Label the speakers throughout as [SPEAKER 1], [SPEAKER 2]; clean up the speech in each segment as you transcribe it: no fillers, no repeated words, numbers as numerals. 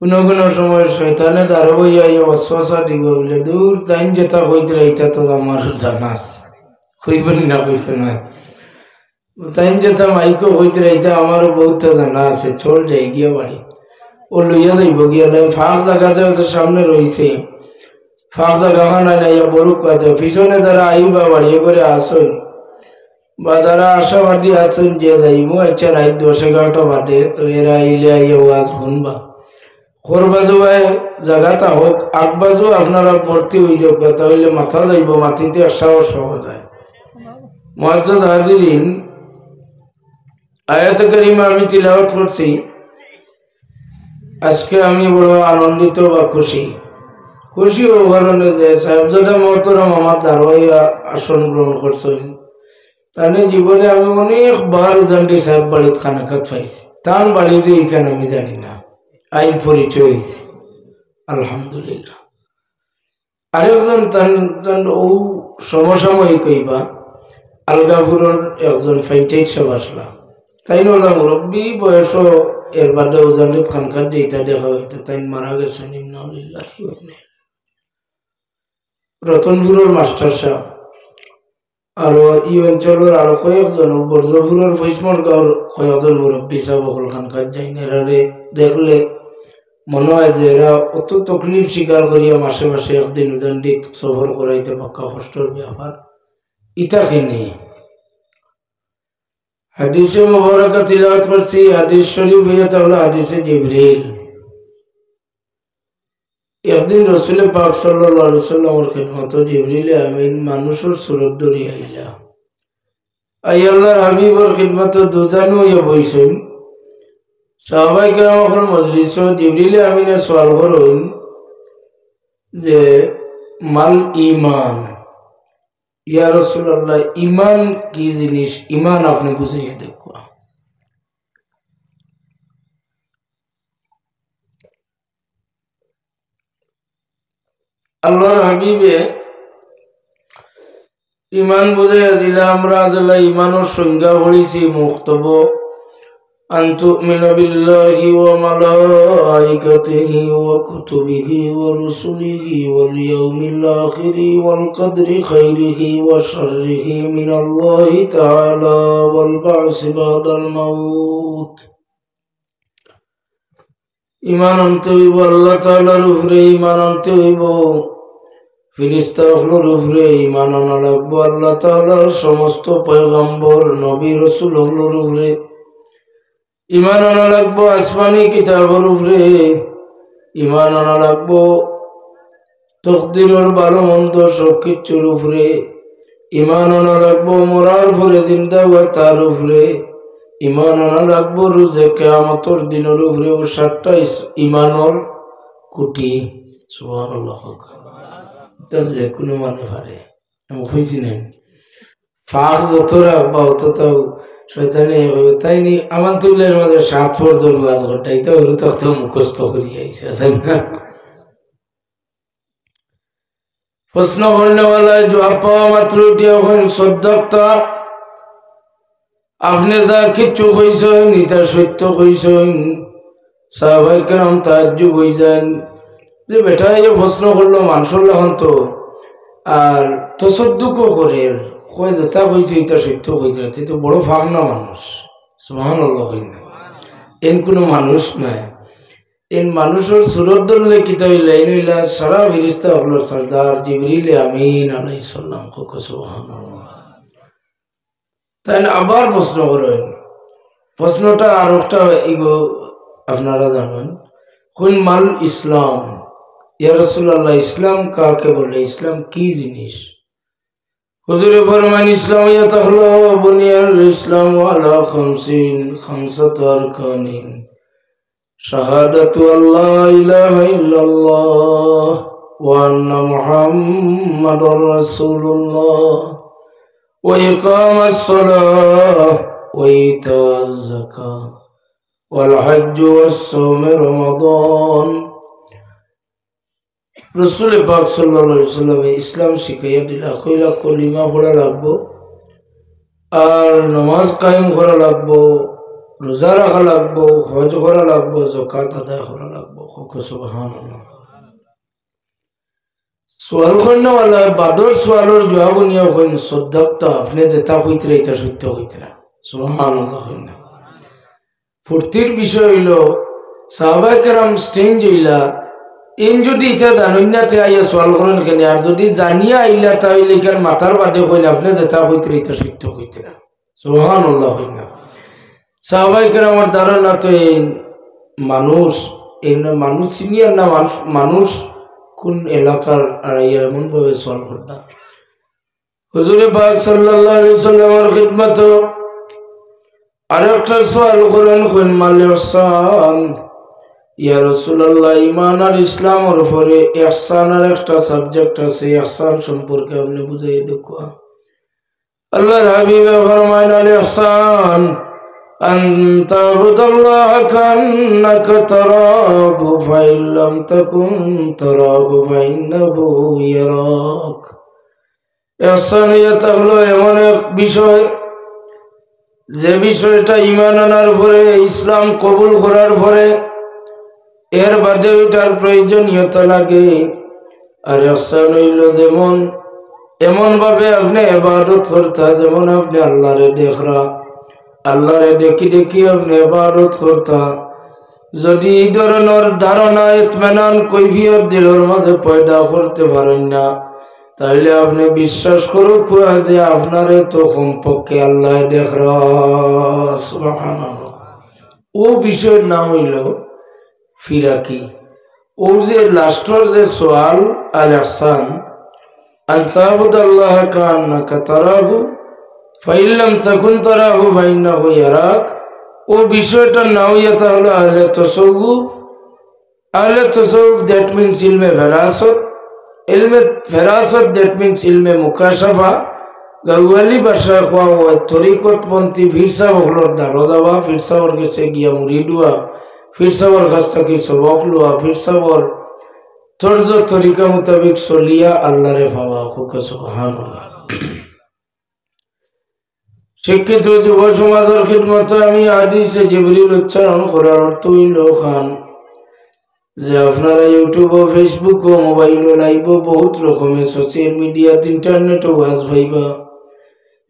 [SPEAKER 1] কোনো কোনো সময় শয়তানে দাঁড়ো বইয়া ওয়াসওয়াসা দিব বলে দূর তাইন যেটা হইতে রাইতা তো আমার জানাস হইবনি না হইতে নয় তাইন যেটা মাইকো হইতে রাইতা আমারও বহুত জানা আছে চল যাই গিয়া বাড়ি ও লইয়া যাইব গিয়া ফাঁক জায়গাতে সামনে রয়েছে ফাঁক জায়গা খানা নাই বড় কথা পিছনে যারা আইবা বাড়িয়ে করে আসুন বা যারা আশাবাদী আছেন যে যাইব আচ্ছা রাত 10-11টা বাদে তো এরা আইলে আইয়া ওয়াজ শুনবা করবাজু জায়গাটা হোক আগবাজু আপনারা ভর্তি হয়ে যাবে তাহলে মাথা যাইব মাটিতে সাহস পাওয়া যায় মুআজ্জাজ হাজিরিন আয়াত কারিমা আমি তিলাওয়াত করছি আজকে আমি বড় আনন্দিত বা খুশি ও কারণে যে সাহেবজাদা মোহতরম আমার দারোয়া আসন গ্রহণ করছেন তাহলে জীবনে আমি অনেকবার উজানটি সাহেব বাড়িতে খানাখাত পাইছি তার বাড়ি যে এখানে আমি জানি না আজ পরিচয় হয়েছে আলহামদুলিল্লাহ আরেকজন ও সমসাময়িক হইবা আলগাপুরের একজন ফাইটাইট সাহেব আসলা তাই নলা মুরব্বী বয়স এর বাদে উজানটি খানখাত যেটা দেখা হইতো তাই মারা গেছেন ইন্নালিল্লাহি ওয়া ইন্না ইলাইহি রতনপুরের মাস্টার সাহেব আর এই অঞ্চলের আরো কয়েকজন বর্জপুরের বৈষ্ণব গাঁওর কয়েকজন মুরব্বী সাহেব হল খানকার যাই না এরারে দেখলে মনে হয় যে এরা অত তকলিফ স্বীকার করিয়া মাসে মাসে একদিন উজানডিত সফর করাইতে পাক্কা কষ্টর ব্যাপার ইটাকে নিয়ে হাদিসে মুবারাকা তিলাওয়াত করছি হাদিস শরীফ হইয়া তাহলে হাদিসে জিবরিল একদিন রসুল পাক সাল্লাল্লাহু আলাইহি ওয়াসাল্লামের খিদমত জিবরিল আমিন মানুষের সুরত ধরে আইলা আল্লাহর হাবিবের খিদমত দুজানো হইয়া বইছেন সাহাবায়ে কেরামের মজলিসে জিবরিল আমিনে সওয়াল করেন যে মাল ঈমান ইয়া রাসূলুল্লাহ ঈমান কি জিনিস ঈমান আপনি বুঝাইয়া দেখো আল্লাহর হাবিবে ঈমান বুঝাইয়া দিলে আমরা আল্লাহ ঈমানের সংজ্ঞা পড়েছি মুক্তব আনতুমিনু বিল্লাহি ওয়া মালাইকাতিহি ওয়া কুতুবিহি ওয়া রুসুলিহি ওয়াল ইয়াউমিল আখিরি ওয়াল কদরি খাইরিহি ওয়া শাররিহি মিনাল্লাহি তাআলা ওয়াল বা'সি বাদাল মাউত ঈমান আনতে হইব আল্লাহ তাআলার উপরে ঈমান আনতে হইব ফেরেশতাগুলোর উপরে ঈমান আনা লাগবে আল্লাহ তাআলার সমস্ত পয়গম্বর নবী রাসূলগুলোর উপরে ঈমান আনা লাগবে আসমানি কিতাবের উপরে ঈমান আনা লাগবে তকদিরের ভালো মন্দ সব কিছুর উপরে ঈমান আনা লাগবে মরার পরে জিন্দা হওয়া তার উপরে ঈমান আনা লাগবে রোজে কিয়ামতের দিনের উপরে ও 7টা ঈমানের কুটি সুবহানাল্লাহ তো যে কোনো মানে পারে আমি খুশি নেই ফাঁক যতরা বা অতটাও শয়তানে তাই নি আমার তুলের মাঝে 7 ফরজর ওয়াজ ঘটাই তো ওর তত মুখস্থ করি আইছে আসেন না প্রশ্ন করনেওয়ালা জবাব পাওয়া মাত্র এখন সদ্যক্তা আপনি যা কিচ্ছু কইছেন এটা সত্য কইছেন সাহাবায়ে কেরাম তাজ্জুব হই যান যে বেটা এই প্রশ্ন করলো মানুষের লহন তো আর তসদ্দুকও করে কয় যেটা কইছে এটা সত্য কইছে তুই তো বড় ফাগনা মানুষ সুবহানাল্লাহ এন কোনো মানুষ নাই এন মানুষের সুরত ধরলে কিতা হইলে এনইলা সারা ফেরেশতা হলো সরদার জিবরিল আমিন আলাইহিস সালাম কো সুবহানাল্লাহ তাই আবার প্রশ্ন করেন প্রশ্নটা আর একটা ইগো আপনারা জানেন কোন মাল ইসলাম ইয়া রাসূলুল্লাহ ইসলাম কাকে বলে ইসলাম কি জিনিস হুজুরে ফরমান ইসলাম ইয়া হলো বুনিয়াল ইসলাম আলা খামসাত আরকানিন শাহাদাতু আল্লা ইলাহা ইল্লাল্লাহ ওয়া আন্না মুহাম্মাদুর রাসূলুল্লাহ ওয়া ইকামাস সালাহ ওয়া ইতাজ যাকাহ ওয়াল হজ্জ ওয়াস সাওম রমাদান রাসূল পাক সাল্লাল্লাহু আলাইহি ওয়াসাল্লাম ইসলাম শিখাইয়া দিলা কইলা কলিমা পড়া লাগবো আর নামাজ কায়েম করা লাগবো রোজা রাখা লাগবো, হজ করা লাগবো, যাকাত আদায় করা লাগবো। সুবহানাল্লাহ। সোয়াল করেনা বাদর সোয়ালের জবাব নিয়ে হইন সদ্দাক্তা আপনি যেটা হইতরা এটা সত্য হইতরা। সুবহানাল্লাহ। ফুর্তির বিষয় হইল সাহাবায়ে কেরাম স্টেঞ্জ হইলা ইন যদি এটা জানুন না তে আইয়া সোয়াল করেন কেন, আর যদি জানিয়া আইলা তাহলে কেন মাথার বাদে হইন আপনি যেটা হইতরা এটা সত্য হইতরা। সুবহানাল্লাহ। হইনা সাহাবায়ে কেরামের ধারণা তো এই মানুষ মানুষ সিনিয়র না মানুষ কোন এলাকার আর এমন ভাবে সোয়াল করতাম। হুজুরে পাক সাল্লাল্লাহু আলাইহি সাল্লামের খিদমত আরেকটা সোয়াল করেন কোন মালিহসান ইয়া রাসূলুল্লাহ, ঈমান আর ইসলামের উপরে ইহসানের একটা সাবজেক্ট আছে, ইহসান সম্পর্কে আপনি বুঝাই দেখো। আল্লাহর হাবিব ফরমায় আল ইহসান আন তা'বুদাল্লাহা কান্নাকা তারাহু ফাইন লাম তাকুন তারাহু ফাইন্নাহু ইয়ারাক। ইহসান এটা হলো এমন এক বিষয় যে বিষয়টা ঈমান আনার পরে, ইসলাম কবুল করার পরে এর বাদে ওইটার প্রয়োজনীয়তা লাগে। আর ইহসান হইল যেমন এমন ভাবে আপনি ইবাদত করতা যেমন আপনি আল্লাহরে দেখরা, আল্লাহরে দেখি দেখি আপনি ইবাদত করতা। যদি এই ধরনের ধারণা ইতমিনান কৈফিয়ত দিলের মাঝে পয়দা করতে পারেন না, তাহলে আপনি বিশ্বাস করুক যে আপনারে তো কমপক্ষে আল্লাহ দেখরা। সুবহানাল্লাহ। ও বিষয়ের নাম হইল ফিরাকি। ও যে লাস্টর যে সোয়াল আল ইহসান আন তা'বুদাল্লাহা কান্নাকা তারাহু ফাইন লাম তাকুন তারাহু ফাইন্নাহু ইয়ারাক, ও বিষয়টার নাম ইয়া হলো আহলে তাসাউফ। আহলে তাসাউফ দ্যাট মিনস ইলমে ফেরাসত। ইলমে ফেরাসত দ্যাট মিনস ইলমে মুকাশাফা। গাওয়ালি ভাষায় কোয়া হয় তরিকতপন্থী ফিরসা বখলর দ্বারা যাওয়া, ফিরসাবর কাছে গিয়া মুরিদ হওয়া, ফিরসাবর কাছ থেকে সবক লওয়া, ফিরসাবর তর্জ তরিকা মোতাবেক চলিয়া আল্লাহরে পাওয়া। সুবহানাল্লাহ। শিক্ষিত যুব সমাজের খিদমত আমি হাদিসে জিবরিল উচ্চারণ করার অর্থ হইল খান যে আপনারা ইউটিউব ও ফেসবুক ও মোবাইল ও লাইভ বহুত রকমের সোশ্যাল মিডিয়াত ইন্টারনেট ও ওয়াজ ভাইবা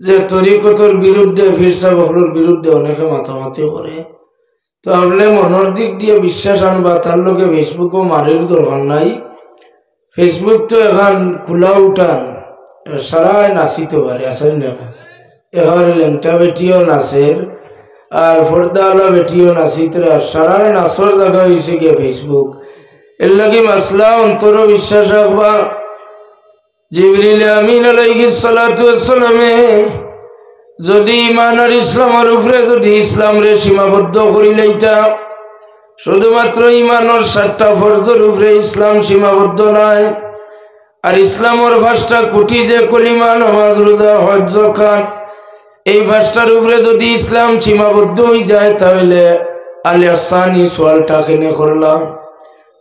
[SPEAKER 1] যে তরিকতর বিরুদ্ধে, ফিরসা বখলুর বিরুদ্ধে অনেকে মাতামাতি করে। তো আপনি মনের দিক দিয়ে বিশ্বাস আনবা, তার লোকে ফেসবুক ও মারির দরকার নাই। ফেসবুক তো এখন খোলা উঠান সারায় নাচিতে পারে, আসেন না? এখন লেংটা বেটিও নাচের আর ফর্দাওয়ালা বেটিও নাচিতরা, সারার নাচর জায়গা হয়েছে গিয়ে ফেসবুক। এর লাগি মাসলা অন্তর বিশ্বাস রাখবা। জিবরিল আমিন আলাইহিস সালাতু ওয়াস সালামে যদি ঈমান আর ইসলামের উপরে যদি ইসলাম রে সীমাবদ্ধ করিলেইতা, শুধুমাত্র ঈমানের 7টা ফরজের উপরে ইসলাম সীমাবদ্ধ নয়। আর ইসলামের 5টা কোটি যে কলিমা, নামাজ, রোজা, হজ, যাকাত, এই 5টার উপরে যদি ইসলাম সীমাবদ্ধ হয়ে যায়, তাহলে আল ইহসানি সোয়ালটা কেনে করলাম?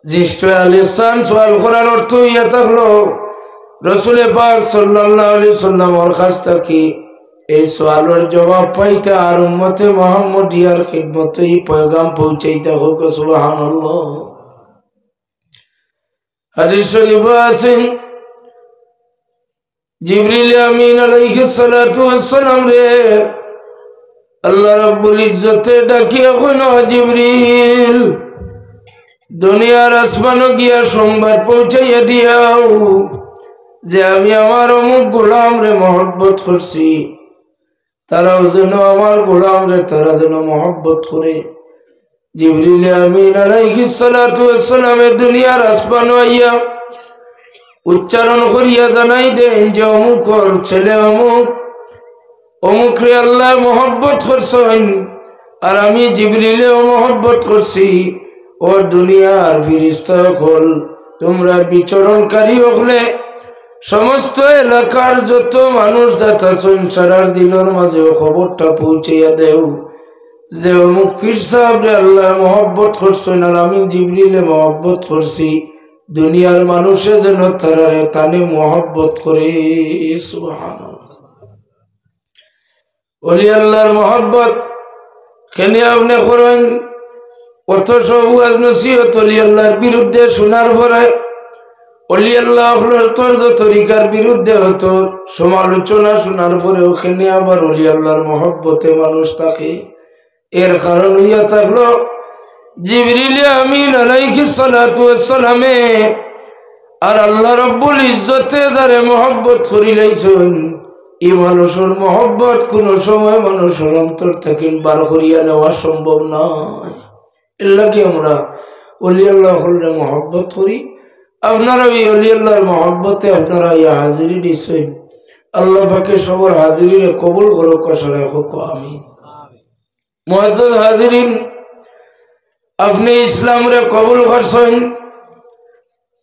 [SPEAKER 1] জিষ্ট আল ইহসান সোয়াল করার অর্থ ইয়া থাকলো রাসূল পাক সাল্লাল্লাহু আলাইহি সাল্লামের কাছ থেকে এই সোয়ালের জবাব পাইতে আর উম্মতে মুহাম্মদিয়ার খিদমতে এই পয়গাম পৌঁছাইতে হোক। সুবহানাল্লাহ। হাদিস শরীফে আছে জিবরিল আমিন আলাইহিস সালাতু ওয়াস সালাম রে আল্লাহ রাব্বুল ইজ্জতে ডাকিয়া কইল, জিবরিল দুনিয়ার আসমানে গিয়া সংবাদ পৌঁছাইয়া দিয়াও যে আমি আমার অমুক গোলাম রে মহব্বত করছি, তারাও যেন আমার গোলাম রে তারা যেন মহব্বত করে। জিবরিল আমিন আলাইহিস সালাতু ওয়াস সালাম দুনিয়ার আসমানে আইয়া উচ্চারণ করিয়া জানাই দেন যে অমুকর ছেলে অমুক, অমুক রে আল্লাহ মহব্বত করছেন আর আমি জিবরিলেও মহব্বত করছি। ও দুনিয়ার ফেরেশতা হল তোমরা বিচরণকারী হলে সমস্ত এলাকার যত মানুষ যাতা সংসার দিলর মাঝে খবরটা পৌঁছাইয়া দেও যে অমুক পীর সাহেব রে আল্লাহ মহব্বত করছেন আর আমি জিবরিলে মহব্বত করছি। দুনিয়ার মানুষে যেন তারা তানে মহব্বত করে। সুবহানাল্লাহ। ওলি আল্লাহর মহব্বত কেন আপনি করেন অত সব ওয়াজ নসিহত ওলি আল্লাহর বিরুদ্ধে শোনার পরে ওলি আল্লাহর তর্জ তরিকার বিরুদ্ধে হতো সমালোচনা শোনার পরে ওখানে আবার ওলি আল্লাহর মহব্বতে মানুষ থাকে। এর কারণ হইয়া থাকলো জিবরিল আমিন আলাইহিস সালাতু ওয়াস সালামে আর আল্লাহ রব্বুল ইজ্জতে যারে মহব্বত করিলাইছেন এই মানুষের মহব্বত কোন সময় মানুষের অন্তর থেকে বার করিয়া নেওয়া সম্ভব নয়। এর লাগে আমরা ওলি আল্লাহর মহব্বত করি। আপনারা এই ওলি আল্লাহর মহব্বতে আপনারা ইয়া হাজিরি দিছেন। আল্লাহ পাকে সবার হাজিরিরে কবুল করুক কসরা হোক আমিন। মুআজ্জাজ হাজিরিন, আপনি ইসলাম রে কবুল করছেন,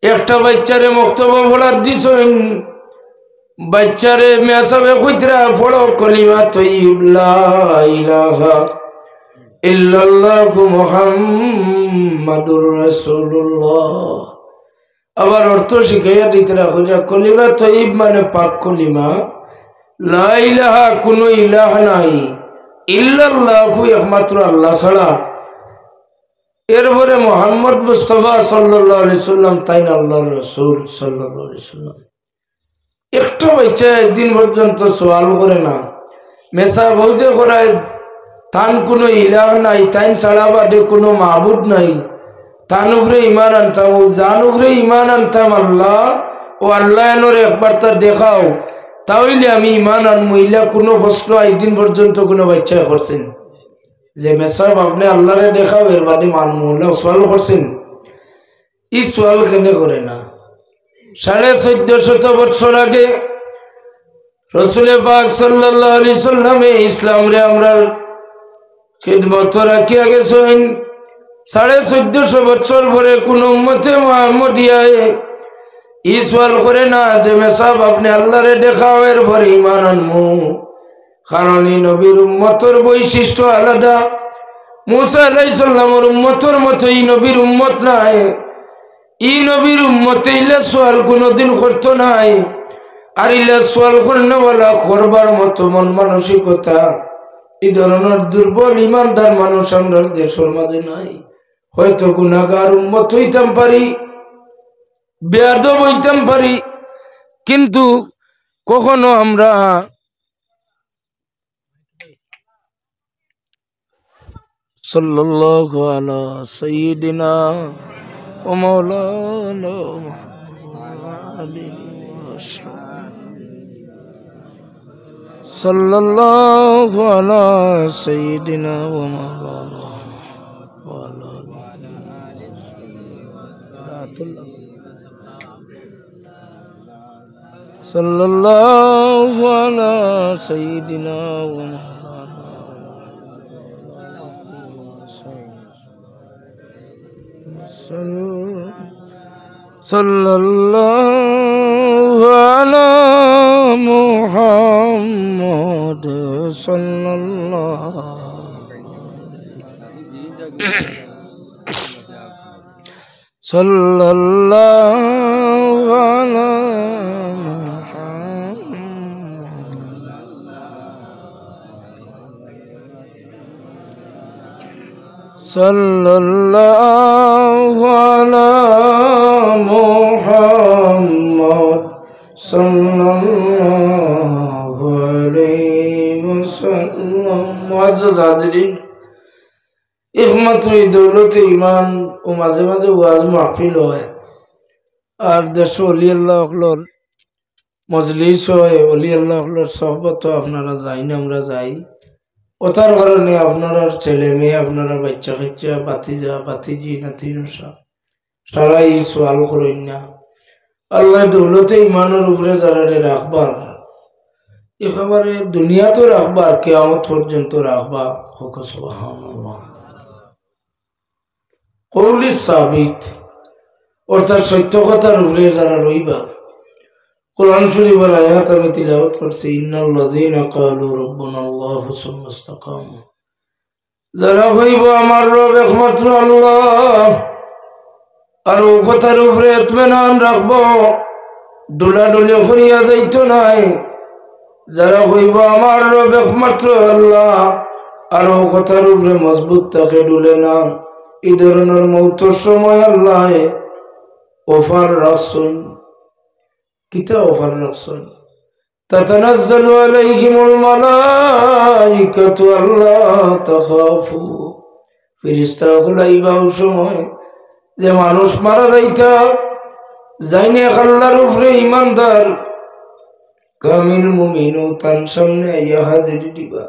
[SPEAKER 1] একটা বাচ্চারে মক্তব্য পড়ার দিছেন, বাচ্চারে মেসাবে খুতরা পড়ো কলিমা তয়্যিব লা ইলাহা ইল্লাল্লাহু মুহাম্মাদুর রাসূলুল্লাহ। আবার অর্থ শিখাইয়া দিতে রাখো যে কলিমা তয়্যিব মানে পাক কলিমা, লা ইলাহা কোনো ইলাহ নাই, ইল্লাল্লাহু একমাত্র আল্লাহ ছাড়া, এরপরে মুহাম্মদ মুস্তাফা সাল্লাল্লাহু আলাইহি সাল্লাম তাই আল্লাহর রাসূল সাল্লাল্লাহু আলাইহি সাল্লাম। একটা বাচ্চা একদিন পর্যন্ত সওয়াল করে না, মেসা বউজে করায় তান কোনো ইলাহ নাই, তাই ছাড়া বাদে কোনো মাবুদ নাই, তান উপরে ইমান আনতাম, ও জান উপরে ইমান আনতাম আল্লাহ ও আল্লাহ এনোর একবার তা দেখাও তাহলে আমি ইমান আনমু। ইলা কোনো প্রশ্ন একদিন পর্যন্ত কোনো বাচ্চা করছেন যে মেসাব আপনি আল্লাহরে দেখাও এর বাদে মানমু, সোয়াল করছেন? এই সোয়াল কেন করে না? 1450 বছর আগে রাসূল পাক সাল্লাল্লাহু আলাইহি সাল্লামে ইসলাম রে আমরা খিদমত রাখিয়া গেছেন। 1450 বছর পরে কোন উম্মতে মুহাম্মদিয়ায় এই সোয়াল করে না যে মেসাব আপনি আল্লাহরে দেখাও এর পরে ঈমান আনমু। কারণ এই নবীর উম্মতের বৈশিষ্ট্য আলাদা। মুসা আলাইহিস সালামের উম্মতের মতো এই নবীর উম্মত নাই। এই নবীর উম্মতে ইলা সোয়াল কোনদিন করতো নাই। আর ইলা সোয়াল করনেওয়ালা করবার মতো মন মানসিকতা এই ধরনের দুর্বল ইমানদার মানুষ আমরা দেশের মাঝে নাই। হয়তো গুনাহগার উম্মত হইতাম পারি, বেয়াদব হইতাম পারি, কিন্তু কখনো আমরা সাল্লাল্লাহু আলা সাইয়্যিদিনা ওয়া মাওলানা সাল্লাল্লাহু আলা সাইয়্যিদিনা ওয়া মাওলানা সাল্লাল্লাহু আলা সাইয়্যিদিনা ওয়া সাল্লাল্লাহু আলা মুহাম্মদ সাল্লাল্লাহু সাল্লাল্লাহু আলা সাল্লাল্লাহু আলা মুহাম্মদ সাল্লাল্লাহু আলাইহি ওয়াসাল্লাম। মুআজ্জাজ হাজিরিন, একমাত্র এই দৌলতে ইমান ও মাঝে মাঝে ওয়াজ মাহফিল হয় আর দেশ ওলি আল্লাহর মজলিস হয়, ওলি আল্লাহর সোহবত আপনারা যাই না, আমরা যাই। ওটার কারণে আপনার ছেলে মেয়ে, আপনারা বাচ্চা কাচ্চা, বাতিজা বাতিজি নাতি নসা সারাই সোয়াল করেন না। আল্লাহ দৌলতে ইমানের উপরে যারা রাখবার, একেবারে দুনিয়া তো রাখবার, কিয়ামত পর্যন্ত রাখবা। হোক সুবহানাল্লাহ। কওলি সাবিত অর্থাৎ সত্য কথার উপরে যারা রইবা। কোরআন শরীফের আয়াত আমি তিলাওয়াত করছি, ইন্নাল্লাযীনা ক্বালু রাব্বুনাল্লাহু সুম্মা ইসতাকামু, যারা হইব আমার রব একমাত্র আল্লাহ, আর ও কথার উপরে ইতমিনান রাখবো, ডোলাডুলি করিয়া যাইতো নাই। যারা হইব আমার রব একমাত্র আল্লাহ, আরো কথার উপরে মজবুত থাকে ডুলে না। এই ধরনের মৌতের সময় আল্লাহ অফার রাখছেন। কিতা অফার রাখছেন? তাতানাজ্জালু আলাইহিমুল মালাইকাতু আল্লা তাখাফু। ফেরেশতাগুলো আইবা ওই সময় যে মানুষ মারা যাইতা যাইনে আল্লাহর উপরে ঈমানদার কামিল মুমিনও তার সামনে আইয়া হাজিরি দিবা।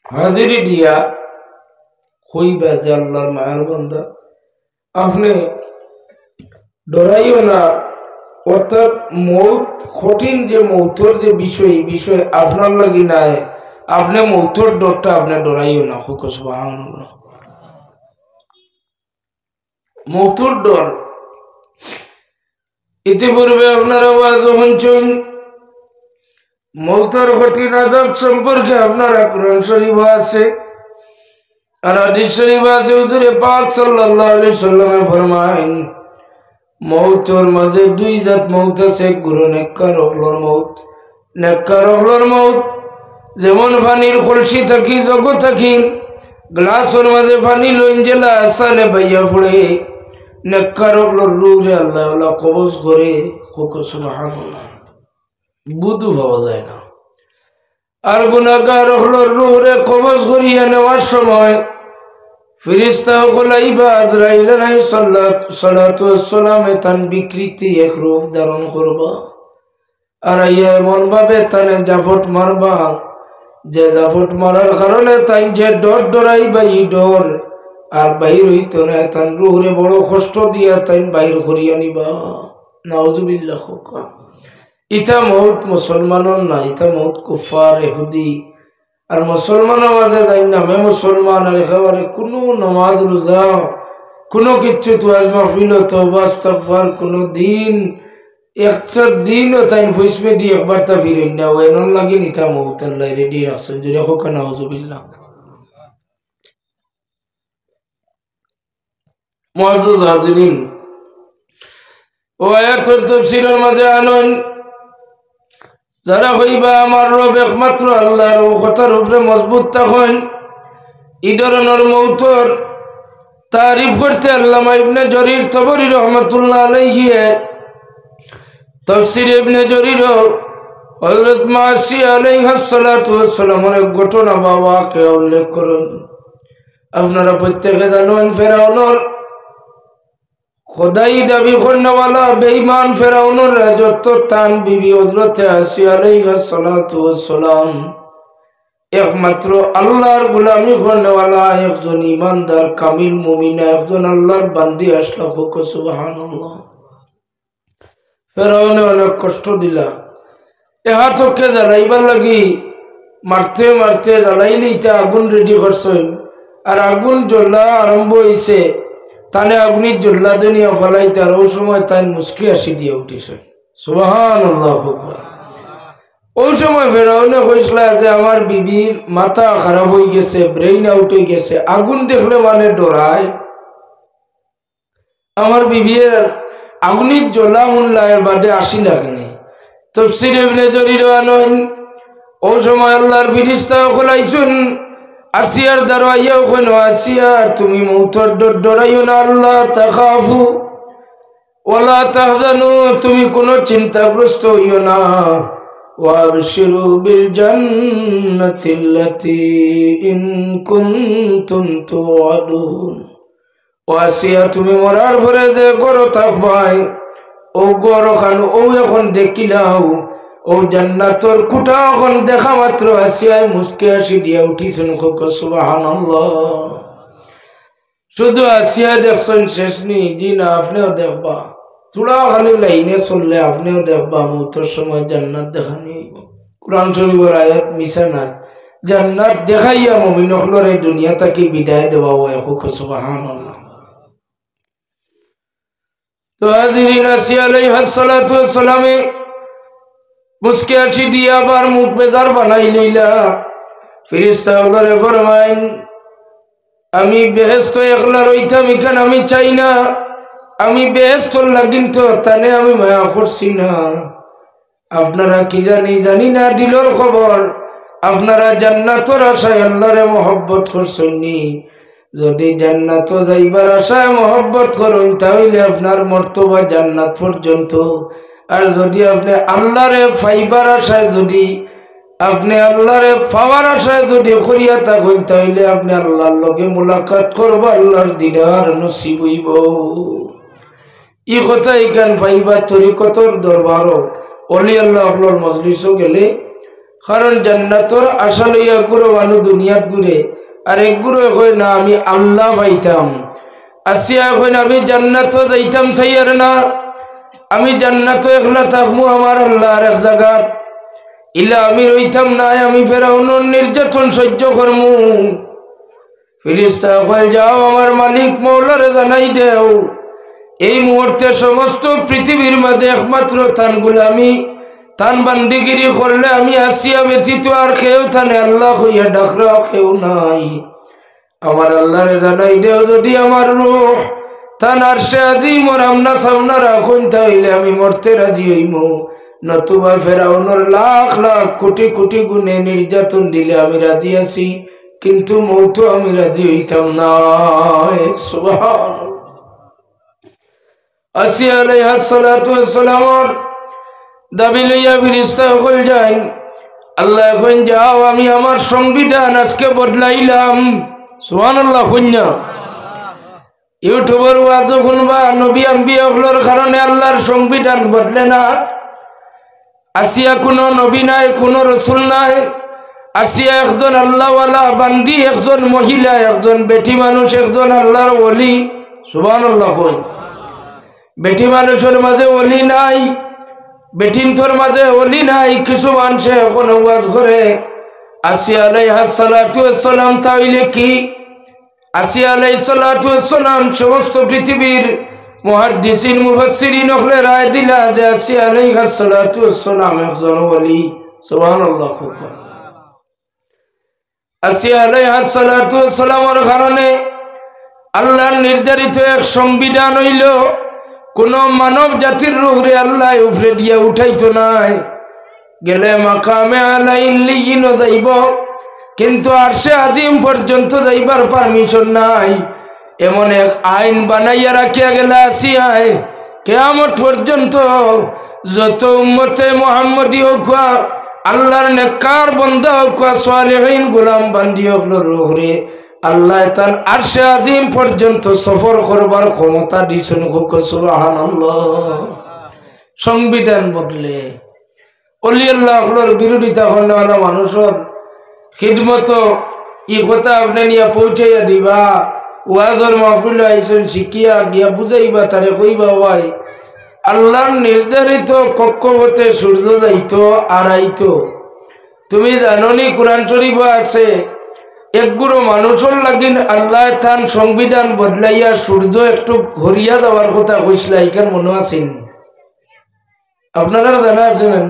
[SPEAKER 1] হাজিরি দিয়া কইবা যে আল্লাহর মায়ের বান্দা আপনি ডরাইও না, অর্থাৎ মৌত কঠিন যে মৌতর যে বিষয় আপনার লাগি নাই, আপনি মৌতর ডরটা আপনি ডরাইও না। হুক সুবহানাল্লাহ। মৌতর ডর ইতিপূর্বে আপনারা ওয়াজ শুনছেন মৌতের কঠিন আযাব সম্পর্কে। আপনারা কুরআন শরীফ আছে আর হাদিস শরীফ আছে। হুজুর পাক সাল্লাল্লাহু আলাইহি সাল্লামে ফরমায়েন মৌতের মাঝে দুই জাত মৌত আছে। গুরু নেককার হলর মৌত। নেককার হলর মৌত যেমন পানির কলসি থাকি জগৎ থাকি গ্লাসের মাঝে পানি লইন জেলা আসানে বাইয়া পড়ে। নেককার হলর রূহে আল্লাহ কবজ করে। সুবহানাল্লাহ। বুধু পাওয়া যায় না। আর গুনাহগার হলর রূহে কবজ করিয়া নেওয়ার সময় ফেরেশতা আইবা আজরাইল আলাইহিস সালাতু ওয়াস সালামে তান বিকৃতি এক রূপ ধারণ করবা। আর এমন ভাবে তানে জাফট মারবা যে জাফট মারার কারণে তাই যে ডর ডরাইবা এই ডর আর বাইর হইত না। তান রূহে বড় কষ্ট দিয়া তাই বাইর করিয়া নিবা। নাউজুবিল্লাহ। ইটা মৌত মুসলমানর না, ইটা মৌত কুফার ইহুদি। আর মুসলমানের মাঝে যাই নামে মুসলমান আর একেবারে কোনো নামাজ রোজা কোনো কিচ্ছু তোয়াজ মাহফিল তওবা ইস্তিগফার কোনো দিন একটা দিনও তাই ফুসমে দিয়ে একবার তা ফিরেন না। ওইনর লাগি নিতা মৌত আল্লাহ রেডি রাখছেন। জুড়ে হোক নাউজুবিল্লাহ। মুআজ্জাজ হাজিরিন, ও আয়াতের তাফসীরের মাঝে আনন যারা হইবা আমার রব একমাত্র আল্লাহর ও কথার উপরে মজবুত থাকেন। এই ধরনের মৌতর তারিফ করতে আল্লামা ইবনে জরির তবরি রহমাতুল্লাহ আলাইহি তাফসীর ইবনে জরির হযরত মাসি আলাইহিস সালাতু ওয়াস সালামের এক ঘটনা বাবাকে উল্লেখ করেন। আপনারা প্রত্যেকে জানেন ফেরাউনের খোদাই দাবি করনেওয়ালা বেঈমান ফেরাউনের রাজত্ব তান বিবি হযরত আসিয়া আলাইহিস সালাতু ওয়াস সালাম একমাত্র আল্লাহর গোলামি করনেওয়ালা একজন ঈমানদার কামিল মুমিনা একজন আল্লাহর বান্দি আসলা। সুবহানাল্লাহ। ফেরাউনে অনেক কষ্ট দিলা। এহাতকে জ্বালাইবার লাগি মারতে মারতে জ্বালাইলেই তা আগুন রেডি করছেন। আর আগুন জ্বলা আরম্ভ হয়েছে। তানে আগুনি জ্বলা দুনিয়া ফলাইতে আর ওই সময় তাই মুস্কি আসি দিয়ে উঠেছে। সুবহানাল্লাহ। ওই সময় ফেরাউনে কইসলা যে আমার বিবির মাথা খারাপ হয়ে গেছে, ব্রেইন আউট হয়ে গেছে। আগুন দেখলে মানে ডরায়। আমার বিবির আগুনির জ্বলা শুনলা এর বাদে আসি লাগনি। তাফসীর ইবনে জরির আনন ওই সময় আল্লাহর ফেরেশতা কইলাইছেন আসিয়ার দরওয়াইয়া কোন আসিয়া তুমি মৌতের ডর ডরাইও না। আল্লাহ তাখাফু ওয়ালা তাহজানু তুমি কোনো চিন্তাগ্রস্ত হইও না। ওয়াবশিরু বিল জান্নাতিল্লাতী ইন কুনতুম তুআদুন। ওয়াসিয়া তুমি মরার পরে যে গড় থাকবাই ও গড় খান ও এখন দেখিলাও ও জান্নাতর কুটা এখন দেখা মাত্র আসিয়ায় মুস্কে আসি দিয়া উঠিছেন। সুবহানাল্লাহ। শুধু আসিয়া দেখছেন শেষ নেই জি না, আপনিও দেখবা থোড়া খালি লাইনে চললে আপনিও দেখবা মৌতের সময় জান্নাত দেখা নেই। কুরআন শরীফের আয়াত মিছা না। জান্নাত দেখাইয়া মুমিন হলর এই দুনিয়া থেকে বিদায় দেওয়া হয়। সুবহানাল্লাহ। তো হাজিরিন আসিয়া আলাইহিস সালাতু ওয়াস সালামে মুস্কে আসি দিয়া আবার মুখ বেজার বানাই লইলা। ফেরেশতা ওগুলোরে ফরমাইন আমি বেহেশত একলা রইতাম এখান আমি চাই না। আমি বেহেশতর লাগিন তো তানে আমি মায়া করছি না। আপনারা কি জানি না দিলর খবর আপনারা জান্নাতের আশায় আল্লাহরে মহব্বত করছেননি। যদি জান্নাত যাইবার আশায় মহব্বত করেন তাহলে আপনার মর্তবা জান্নাত পর্যন্ত। আর যদি আপনি আল্লাহরে পাইবার আশায় যদি আপনি আল্লাহরে পাওয়ার আশায় যদি করিয়া থাকেন তাহলে আপনি আল্লাহর লগে মুলাকাত করব, আল্লাহর দিদার নসিব হইব। ই কথা এখান পাইবা তরিকতর দরবারও অলি আল্লাহর মজলিসও গেলে, কারণ জান্নাতর আশা লইয়া গুরো মানুষ দুনিয়াত ঘুরে, আর এক গুরু কই না আমি আল্লাহ পাইতাম, আসিয়া কই না আমি জান্নাত যাইতাম চাইয়ার না, আমি জান্নাত একলা থাকবো আমার আল্লাহর এক জায়গা, ইলা আমি রইতাম না, আমি ফেরাউনের নির্যাতন সহ্য করমু। ফিরিস্তা কই যাও আমার মালিক মৌলারে জানাই দেও এই মুহূর্তে সমস্ত পৃথিবীর মাঝে একমাত্র তান গুলামি তান বান্দিগিরি করলে আমি আসিয়া ব্যতীত আর কেউ তানে আল্লাহ হইয়া ডাকরা কেউ নাই। আমার আল্লাহরে জানাই দেও যদি আমার রূহ তান আরশে আজিমর আমনা সামনা রাখুন তাইলে আমি মরতে রাজি হইম, নতুবা ফেরাউনের লাখ লাখ কোটি কোটি গুণে নির্যাতন দিলে আমি রাজি আছি, কিন্তু মৌত আমি রাজি হইতাম না। সুবহানাল্লাহ। আসিয়া আলাইহিস সালাতু ওয়াস সালামর দাবি লইয়া ফেরেশতা হল যান, আল্লাহ এখন যাও আমি আমার সংবিধান আজকে বদলাইলাম। সুবহানাল্লাহ। কন্যা ইউটিউবের ওয়াজ শুনবা, নবী আম্বিয়াগুলোর কারণে আল্লাহর সংবিধান বদলে না। আসিয়া কোনো নবী নাই, কোনো রসুল নাই, আসিয়া একজন আল্লাহওয়ালা বান্দি, একজন মহিলা, একজন বেটি মানুষ, একজন আল্লাহর ওলি। সুবহানাল্লাহ। কই বেটি মানুষের মাঝে ওলি নাই, বেটিনতর মাঝে ওলি নাই। কিছু মানুষে এখন ওয়াজ করে আসিয়া আলাইহিস সালাতু ওয়াস সালাম তাইলে কি? আসিয়া আলাইহিস সালাতু ওয়াস সালাম সমস্ত পৃথিবীর মুহাদ্দিসিন মুফাসসিরিন ওগলে রায় দিলা যে আসিয়া আলাইহিস সালাতু ওয়াস সালাম একজন ওলি। সুবহানাল্লাহ। আসিয়া আলাইহিস সালাতু ওয়াস সালামের কারণে আল্লাহর নির্ধারিত এক সংবিধান হইল কোন মানব জাতির রূহরে আল্লাহ উপরে দিয়া উঠাইতো নাই। গেলে মাকামে আলা ইল্লিয়িন যাইব, কিন্তু আরশে আজিম পর্যন্ত যাইবার পারমিশন নাই। এমন এক আইন বানাইয়া রাখিয়া গেলে আসিয়ায় কিয়ামত পর্যন্ত যত উম্মতে মুহাম্মদী হোক, আল্লাহর নেককার বান্দা হোক, সালেহিন গোলাম বান্দি হোক, রূহরে আল্লাহ তার আরশে আজিম পর্যন্ত সফর করবার ক্ষমতা দিছেন। সুবহানাল্লাহ। সংবিধান বদলে অলি আল্লাহর বিরোধিতা করনেওয়ালা মানুষের খিদমত ই কথা আপনি নিয়ে পৌঁছাইয়া দিবা, ওয়াজর মাহফিল আইসেন শিখিয়া গিয়া বুঝাইবা, তারে কইবা ভাই আল্লাহর নির্ধারিত কক্ষপথে সূর্য যাইতো আর আইতো। তুমি জাননি কোরআন শরীফ আছে একগুলো মানুষের লাগিন আল্লাহ তান সংবিধান বদলাইয়া সূর্য একটু ঘুরিয়া যাওয়ার কথা কইছিল, এখান মনে আছেন? আপনারা জানা আছেন?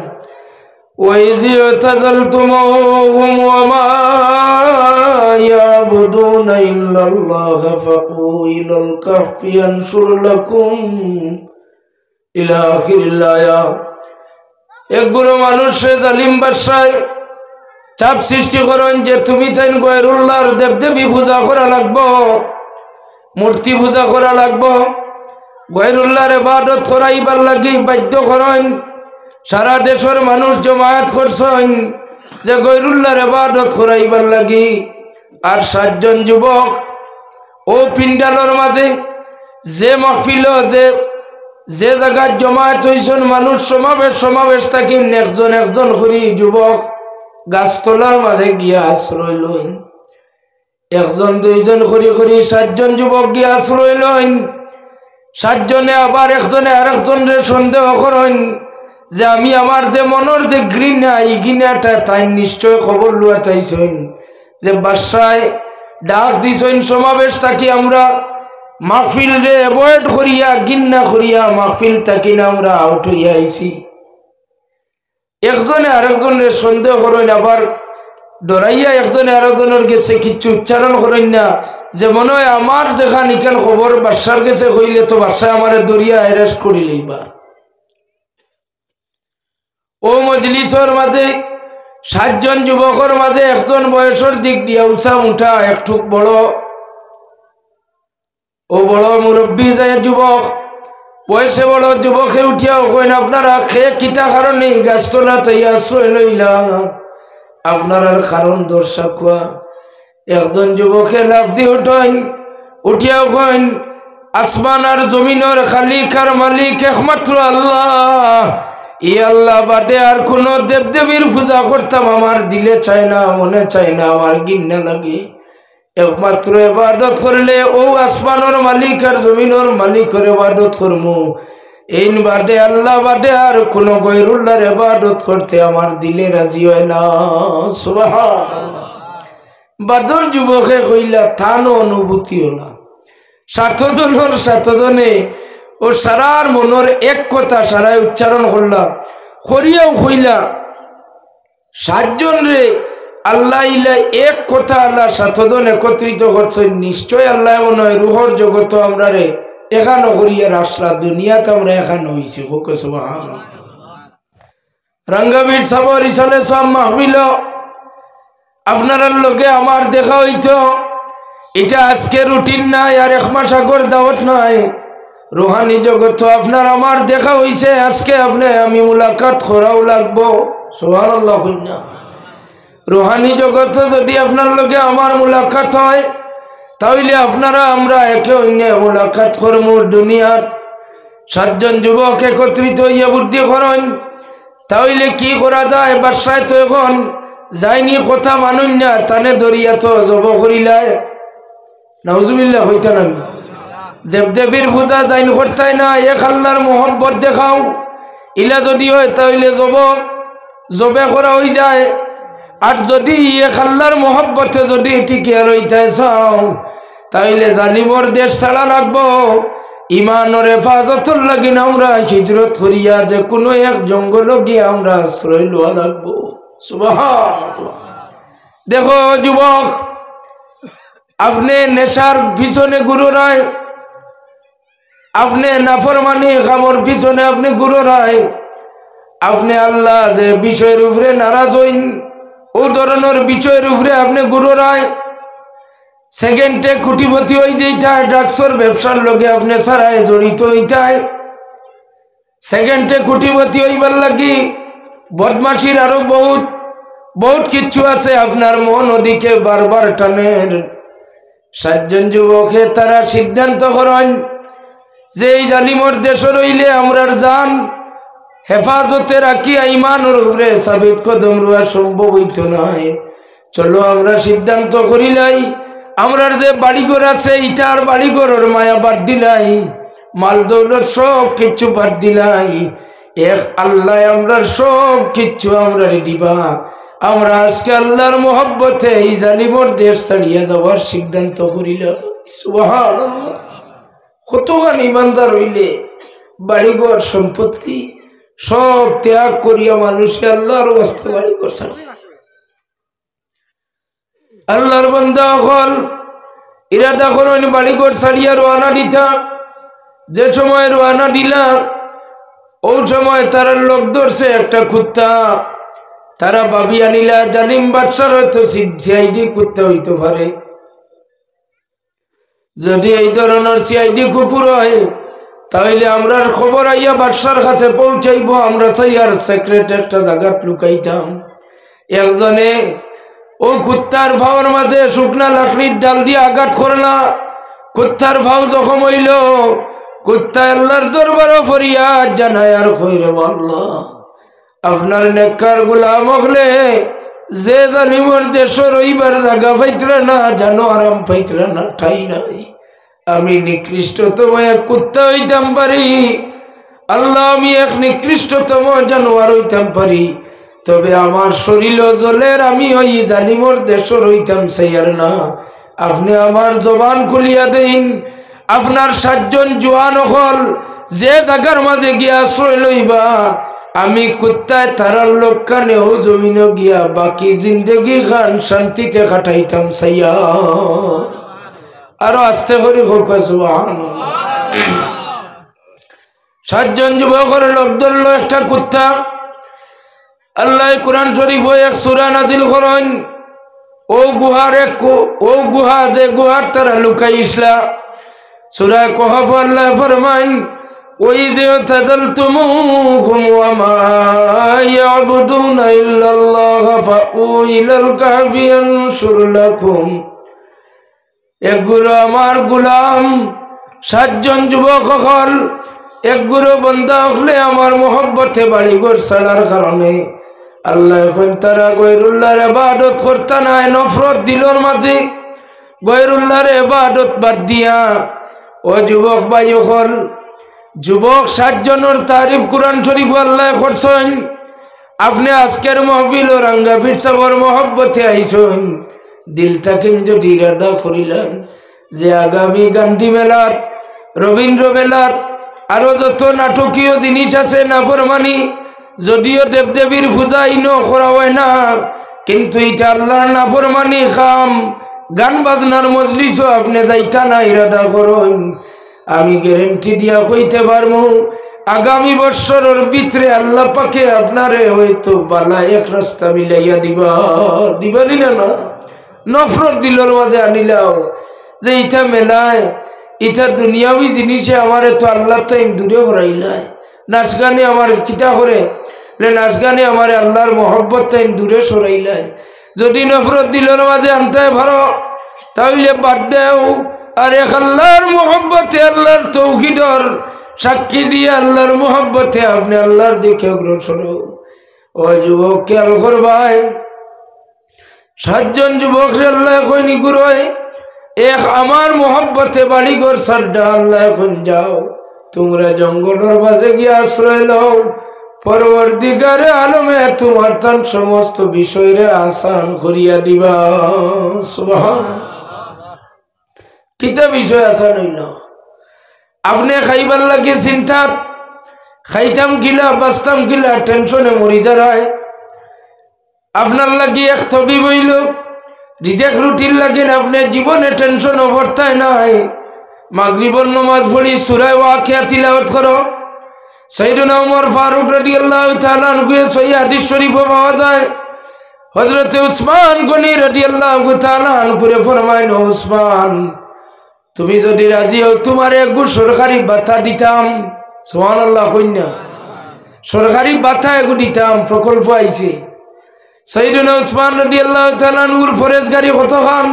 [SPEAKER 1] وَإِذِ اعْتَزَلْتُمُوهُمْ وَمَا يَعْبُدُونَ إِلَّا اللَّهَ فَأْوُوا إِلَى الْكَهْفِ يَنشُرْ لَكُمْ إِلَى آخِرِ الْآيَةِ। একগুলো মানুষে জালিম বাদশায় চাপ সৃষ্টি করেন যে তুমি তাই গয়রুল্লাহর দেবদেবী পূজা করা লাগবো, মূর্তি পূজা করা লাগবো, গয়রুল্লাহর ইবাদত করাইবার লাগি বাধ্য করেন। সারা দেশের মানুষ জমায়েত করছেন যে গয়রুল্লাহর ইবাদত করাইবার লাগি। আর 7 জন যুবক ও পিন্ডালের মাঝে যে মাহফিল যে জায়গায় জমায়েত হইছেন মানুষ সমাবেশ থাকি একজন একজন করি যুবক গাছতলার মাঝে গিয়া আশ্রয় লইন। 1 জন 2 জন করি 7 জন যুবক গিয়া আশ্রয় লইন। 7 জনে আবার একজনে আরেকজনরে সন্দেহ করেন যে আমি আমার যে মনের যে ঘৃণা এই ঘৃণাটা তাই নিশ্চয় খবর লুয়া চাইছেন যে বাদশায় ডাক দিছেন সমাবেশ থাকি আমরা মাহফিল রে অ্যাভয়েড করিয়া ঘৃণা করিয়া মাহফিল থাকি না আমরা আউট হইয়া আইছি। একজনে আরেকজনের সন্দেহ করেন, আবার ডরাইয়া একজনে আরেকজনের গেছে কিচ্ছু উচ্চারণ করেন না যে মনে হয় আমার যেখান ইখান খবর বাদশার গেছে হইলে তো বাদশা আমার দরিয়া অ্যারেস্ট করিলেই বা। ও মজলিসের মাঝে 7 জন যুবকের মাঝে একজন বয়সের দিক দিয়ে উঁচা মুঠা একটু বড় ও বড় মুরব্বী যায় যুবক বয়সে বড় যুবকে উঠিয়া কইন আপনারা খেয়ে কিতা কারণে গাছতলা তাইয়া আশ্রয় লইলা আপনার কারণ দর্শক একজন যুবকে লাভ দিয়ে উঠিয়া কইন আসমান আর জমিনের খালিক আর মালিক একমাত্র আল্লাহ। ই আল্লাহ বাদে আর কোন দেবদেবীর পূজা করতাম আমার দিলে চায় না, মনে চায় না, আমার ঘৃণা লাগে। একমাত্র ইবাদত করলে ও আসমানের মালিক আর জমিনের মালিকের ইবাদত করমু। এই বাদে আল্লাহ বাদে আর কোন গয়রুল্লাহর ইবাদত করতে আমার দিলে রাজি হয় না। সুবহানাল্লাহ। বাদর যুবকে কইলা থানো অনুভূতি হলা 7 জনের 7 জনে ও সারার মনের এক কথা সারাই উচ্চারণ করলা করিয়াও কইলা 7 জন রে আল্লাহ ইলা এক কথা আল্লাহ 7 জন একত্রিত করছেন। নিশ্চয় আল্লাহ মনে হয় রুহর জগত আমরা রে এখানো করিয়া রাসলা দুনিয়াতে আমরা এখানো হইছি। সুবহানাল্লাহ। রঙ্গবীর সাবর ইসালে সব মাহফিল আপনার লোকে আমার দেখা হইতো। এটা আজকে রুটিন নাই আর 1 মাস আগর দাওয়াত নাই। রুহানি জগত আপনার আমার দেখা হইছে। আজকে আপনি আমি মুলাকাত করাও লাগবো। সুবহানাল্লাহ। রুহানি জগত যদি আপনার লোকে আমার মুলাকাত হয় তাহলে আপনারা আমরা একে অন্য মুলাকাত করবো। দুনিয়ার 7 জন যুবক একত্রিত হইয়া বুদ্ধি করেন তাহলে কি করা যায়। বাসায় তো এখন যায়নি কথা মানুন না তানে দরিয়া তো জব করিলায় নাউজুবিল্লাহ হইতা না। দেবদেবীর পূজা যাইন করতাই না, এক আল্লাহর মোহব্বত দেখাও। ইলা যদি হয় তাহলে জবে করা হয়ে যায়। আর যদি এক আল্লাহর মোহব্বতে যদি টিকিয়ে রইতে চাও তাহলে জালিমর দেশ ছাড়া লাগবো। ইমানের হেফাজতর লাগি আমরা হিজরত করিয়া যে কোনো এক জঙ্গল গিয়ে আমরা আশ্রয় লওয়া লাগবো। সুবহানাল্লাহ। দেখো যুবক, আপনি নেশার পিছনে গুরুরায়, আপনি নাফরমানি কামর পিছনে আপনি গুরুরায়, আপনি আল্লাহ যে বিষয়ের উপরে নারাজ হইন ও ধরনের বিষয়ের উপরে আপনি গুরুরায়। সেকেন্ডে কোটিপতি হয়ে যেটায় ড্রাগসের ব্যবসার লগে আপনি সারায় জড়িত হইতায়। সেকেন্ডে কোটিপতি হইবার লাগি বদমাশির আরো বহুত কিছু আছে আপনার মন ওদিকে বারবার টানের। 7 জন যুবকে তারা সিদ্ধান্ত করেন যে এই জালিমর দেশ রইলে আমরার জান হেফাজতে রাখিয়া ইমানের উপরে সাবিত কদম রোয়া সম্ভব হইত নয়। চলো আমরা সিদ্ধান্ত করিলাই আমরার যে বাড়িঘর আছে ইটার বাড়িঘরের মায়া বাদ দিলাই, মাল দৌলত সব কিচ্ছু বাদ দিলাই। এক আল্লাহ আমরার সব কিচ্ছু আমরা দিবা। আমরা আজকে আল্লাহর মোহব্বতে এই জালিমর দেশ ছাড়িয়া যাওয়ার সিদ্ধান্ত করিল। সুবহানাল্লাহ। কতখান ইমানদার হইলে বাড়িঘর সম্পত্তি সব ত্যাগ করিয়া মানুষকে আল্লাহর ওয়াস্তে বাড়িঘর ছাড়ে। আল্লাহর বান্দা হল ইরাদা করেন বাড়িঘর ছাড়িয়া রওনা দিতা। যে সময় রওনা দিলা ও সময় তারা লোক ধরছে একটা কুত্তা। তারা ভাবি আনিলা জালিম বাদশার হয়তো সিআইডি কুত্তা হইতে পারে। যদি এই ধরনের সিআইডি কুকুর হয় তাহলে আমরার খবর আইয়া বাদশার কাছে পৌঁছাইব। আমরা চাই আর সিক্রেট একটা জায়গা লুকাইতাম। একজনে ও কুত্তার ভাওর মাঝে শুকনা লাকড়ির ডাল দিয়ে আঘাত করলা। কুত্তার ভাও জখম হইল। কুত্তা আল্লাহর দরবারে ফরিয়াদ জানায় আর কইরে আল্লাহ আপনার নেককার গোলাম হলে যে জালিমর দেশ রইবার জায়গা পাইতরা না, জানো আরাম পাইতরা না, ঠাই নাই। আমি নিকৃষ্টতম এক কুত্তা হইতাম পারি, আল্লাহ আমি এক নিকৃষ্টতম জানোয়ার হইতাম পারি, তবে আমার শরীর জলের আমি ওই জালিমর দেশ রইতাম সেইয়ার না। আপনি আমার জবান খুলিয়া দেন। আপনার 7 জন জোয়ান হল যে জায়গার মাঝে গিয়া আশ্রয় লইবা আমি কুত্তায় তারার লোক কানেও জমিন গিয়া বাকি জিন্দগি খান শান্তিতে কাটাইতাম সাইয়া। আরো আস্তে করে হোক সুবহানাল্লাহ। 7 জন যুবকের লোক ধরলো একটা কুত্তা। আল্লাহ কুরআন শরীফ এক সূরা নাজিল করেন ও গুহা যে গুহার তারা লুকাইছলা সূরা কহফ আল্লাহ ফরমান ওই যে তাজালতুমুহুম ওয়া মা ইয়াবুদুনা ইল্লাল্লাহ ফাউ ইলাল কাহফি ইয়ানশুর লাকুম এগুলো আমার গোলাম 7 জন যুবক হল একগুলো বান্দা হলে আমার মহব্বতে বাড়িঘর ছাড়ার কারণে আল্লাহ এখন তারা গয়রুল্লাহর ইবাদত করতে নাই নফরত দিলর মাঝে গয়রুল্লাহর ইবাদত বাদ দিয়া ও যুবক ভাই হল যুবক 7 জনের তারিফ কুরআন শরীফ আল্লাহ করছেন আপনি আজকের মাহফিল ও রাঙ্গাফির সবর মহব্বতে আইছেন দিল থেকে যদি ইরাদা করিলেন যে আগামী গান্ধী মেলার রবীন্দ্র মেলার আরো যত নাটকীয় জিনিস আছে নাফরমানি যদিও দেবদেবীর পূজা ইনো করা হয় না কিন্তু এটা আল্লাহর নাফরমানি খাম গান বাজনার মজলিসও আপনি যাইতা না ইরাদা করুন আমি গ্যারান্টি দিয়া কইতে পারবো আগামী বছরের ভিতরে আল্লাহ পাকে আপনারে হয়তো বালা এক রাস্তা মিলাইয়া দিবানি না নফরত দিলর মাঝে আনিলাও যে ইটা মেলায় ইটা দুনিয়াবি জিনিসে আমার তো আল্লাহ তো দূরে হরাইলাই নাচ গানে আমার কিতা করে নাচ গানে আমার আল্লাহর মহব্বত তাই দূরে সরাইলাই যদি নফরত দিলর মাঝে আনতে পারো তাহলে বাদ দেও আর এক আল্লাহর মহব্বতে আল্লাহর তৌহিদর সাক্ষী দিয়ে আল্লাহর মহব্বতে আপনি আল্লাহর দিকে অগ্রসর ও যুবক খেয়াল করবাই 7 জন যুবক আল্লাহ কইনি গুরুয় এক আমার মহব্বতে বাড়িঘর সাড্ডা আল্লাহ এখন যাও তোমরা জঙ্গলের মাঝে গিয়ে আশ্রয় লও পরবর্তীকারে আলমে তোমার তান সমস্ত বিষয়রে আসান করিয়া দিবা সুবহানাল্লাহ কিতা বিষয় আসান হইল আপনি খাইবার লাগে চিন্তা খাইতাম কিলা বাঁচতাম কিলা টেনশনে মরি যারায় আপনার লাগে এক তবি বইল রিজেক রুটির লাগে আপনি জীবনে টেনশন অবর্তায় নাই মাগরিবর নামাজ পড়ি সূরা ওয়াকিয়া তিলাওয়াত করো সাইয়েদনা ওমর ফারুক রাদিয়াল্লাহু তাআলা আনহু সহিহ হাদিস শরীফ পাওয়া যায় হযরত উসমান গনি রাদিয়াল্লাহু তাআলা আনহু ফরমায়েন উসমান তুমি যদি রাজি হও তোমার এক সরকারি ভাতা দিতাম সুবহানাল্লাহ কইনা সরকারি ভাতা এক দিতাম প্রকল্প আইছে সাইয়েদনা উসমান রাদিয়াল্লাহু তাআলা আনহুর ফরেজগারি কত খান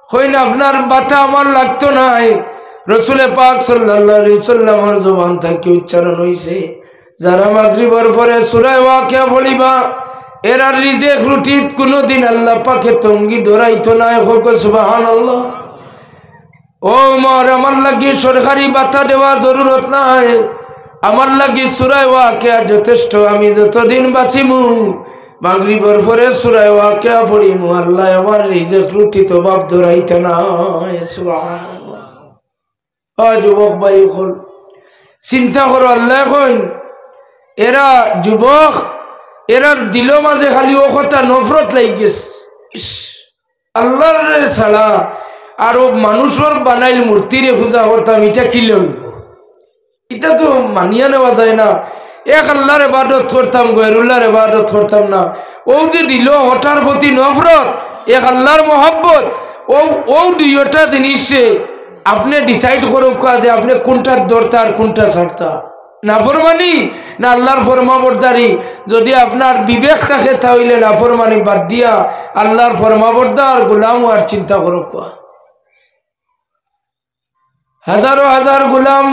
[SPEAKER 1] কইনা আপনার ভাতা আমার লাগতো না রাসূল পাক সাল্লাল্লাহু আলাইহি সাল্লামের জবান থেকে উচ্চারণ হইছে যারা মাগরিবের পরে সূরা ওয়াকিয়া পড়িবা এরা রিজিক রুটিত কোনদিন আল্লাহ পাকে তঙ্গি ধরাইতো না হোক সুবহানাল্লাহ ও মোর আমার লাগি সরকারি ভাতা দেওয়ার জরুরত নাই আমার লাগি সূরা ওয়াকিয়া যথেষ্ট আমি যতদিন বাঁচিমু মাগরিবের পরে সূরা ওয়াকিয়া পড়িমু আল্লাহ আমার রিজিক রুটিত বাপ ধরাইতো না সুবহানাল্লাহ যুবক ভাই হল চিন্তা করো আল্লাহ কইন এরা যুবক এরার দিল মাঝে খালি ও কথা নফরত লাগিস আল্লাহর ছাড়া আর মানুষের বানাইল মূর্তিরে পূজা করতাম এটা কি লইব এটা তো মানিয়া নেওয়া যায় না এক আল্লাহর ইবাদত করতাম গয়রুল্লাহর ইবাদত করতাম না ও যে দিল ওটার প্রতি নফরত এক আল্লাহর মহব্বত ও দুইটা জিনিসে আপনি ডিসাইড করো যে আপনি কোনটা দরতা আর কোনটা ছাড়তা নাফরমানি না আল্লাহর ফরমাবরদারি যদি আপনার বিবেক থাকে তাহলে নাফরমানি বাদ দিয়া আল্লাহর ফরমাবরদার গোলাম আর চিন্তা করো হাজারো হাজার গোলাম